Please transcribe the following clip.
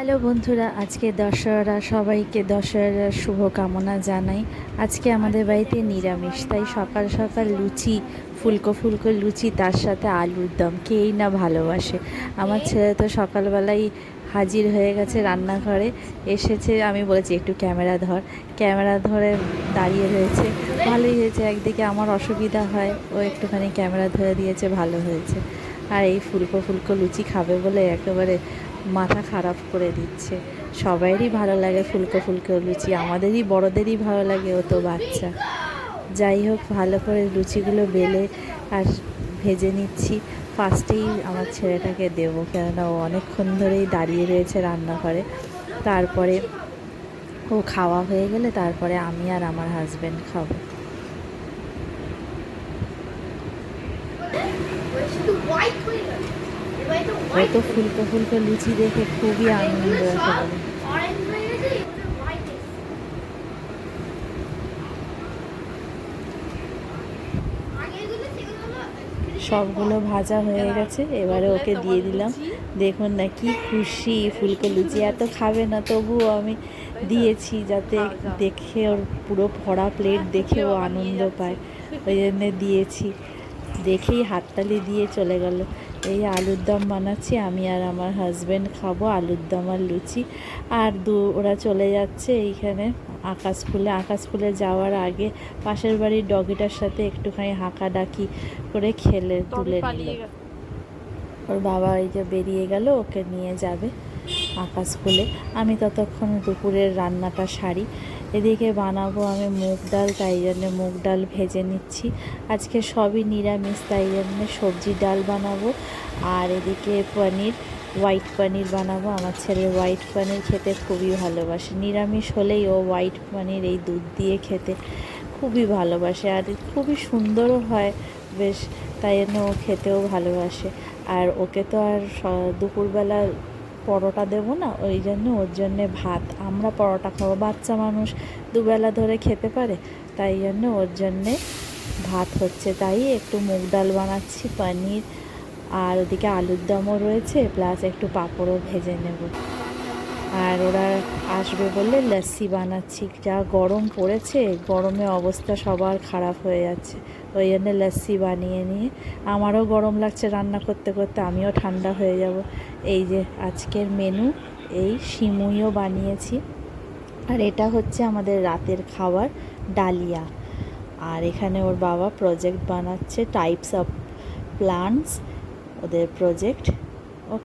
Hello বন্ধুরা, আজকে দশহরা, সবাইকে দশহরার শুভকামনা জানাই। আজকে আমাদের বাড়িতে নিরামিষ, তাই সকাল সকাল লুচি, ফুলকো ফুলকো লুচি, তার সাথে আলুর দম। কেই না ভালোবাসে। আমার ছেলে তো সকালবেলাই হাজির হয়ে গেছে রান্নাঘরে, এসেছে। আমি বলেছি একটু ক্যামেরা ধর, ক্যামেরা ধরে দাঁড়িয়ে রয়েছে। ভালোই হয়েছে, একদিকে আমার অসুবিধা হয়, ও একটুখানি ক্যামেরা ধরে দিয়েছে, ভালো হয়েছে। আর এই ফুলকো ফুলকো লুচি খাবে বলে একেবারে মাথা খারাপ করে দিচ্ছে। সবাইয়েরই ভালো লাগে ফুলকো ফুলকো লুচি, আমাদেরই বড়দেরই ভালো লাগে, ও তো বাচ্চা। যাই হোক, ভালো করে লুচিগুলো বেলে আর ভেজে নিচ্ছি। ফার্স্টেই আমার ছেলেটাকে দেবো, কেননা ও অনেকক্ষণ ধরেই দাঁড়িয়ে রয়েছে রান্নাঘরে। তারপরে ও খাওয়া হয়ে গেলে তারপরে আমি আর আমার হাজব্যান্ড খাবো। ও তো ফুলকো ফুলকো লুচি দেখে খুবই আনন্দ একেবারে। সবগুলো ভাজা হয়ে গেছে, এবারে ওকে দিয়ে দিলাম। দেখুন না কি খুশি, ফুলকো লুচি এত খাবে না, তবুও আমি দিয়েছি যাতে দেখে ওর পুরো ভরা প্লেট দেখে ও আনন্দ পায়, ওই জন্যে দিয়েছি। দেখেই হাততালি দিয়ে চলে গেল। এই আলুর দম বানাচ্ছি, আমি আর আমার হাজব্যান্ড খাবো আলুর দম আর লুচি। আর ওরা চলে যাচ্ছে এইখানে আকাশ স্কুলে যাওয়ার আগে পাশের বাড়ির ডগিটার সাথে একটুখানি হাঁকাডাকি করে খেলে তুলে নিল। ওর বাবা এই যে বেরিয়ে গেল, ওকে নিয়ে যাবে স্কুলে। আমি ততক্ষণ দুপুরের রান্নাটা সারি। এদিকে বানাবো আমি মুগ ডাল, তাই জন্যে মুগ ডাল ভেজে নিচ্ছি। আজকে সবই নিরামিষ, তাই জন্যে সবজি ডাল বানাবো। আর এদিকে হোয়াইট পনির বানাবো। আমার ছেলে হোয়াইট পনির খেতে খুবই ভালোবাসে। নিরামিষ হলেই ও হোয়াইট পনির এই দুধ দিয়ে খেতে খুবই ভালোবাসে, আর খুবই সুন্দরও হয় বেশ, তাই জন্য ও খেতেও ভালোবাসে। আর ওকে তো আর দুপুরবেলা পরোটা দেবো না, ওই জন্য ওর জন্যে ভাত। আমরা পরোটা খাবো, বাচ্চা মানুষ দুবেলা ধরে খেতে পারে, তাই জন্য ওর জন্যে ভাত হচ্ছে। তাই একটু মুগ ডাল বানাচ্ছি, পনির, আর ওদিকে আলুর দমও রয়েছে, প্লাস একটু পাঁপড়ও ভেজে নেব। আর ওরা আসবে বললে লস্যি বানাচ্ছি। যা গরম পড়েছে, গরমে অবস্থা সবার খারাপ হয়ে যাচ্ছে, ওই জন্য লস্যি বানিয়ে নিয়ে, আমারও গরম লাগছে রান্না করতে করতে, আমিও ঠান্ডা হয়ে যাব। এই যে আজকের মেনু, এই সিমুইও বানিয়েছি। আর এটা হচ্ছে আমাদের রাতের খাবার, ডালিয়া। আর এখানে ওর বাবা প্রজেক্ট বানাচ্ছে, টাইপস অফ প্লান্টস, ওদের প্রজেক্ট।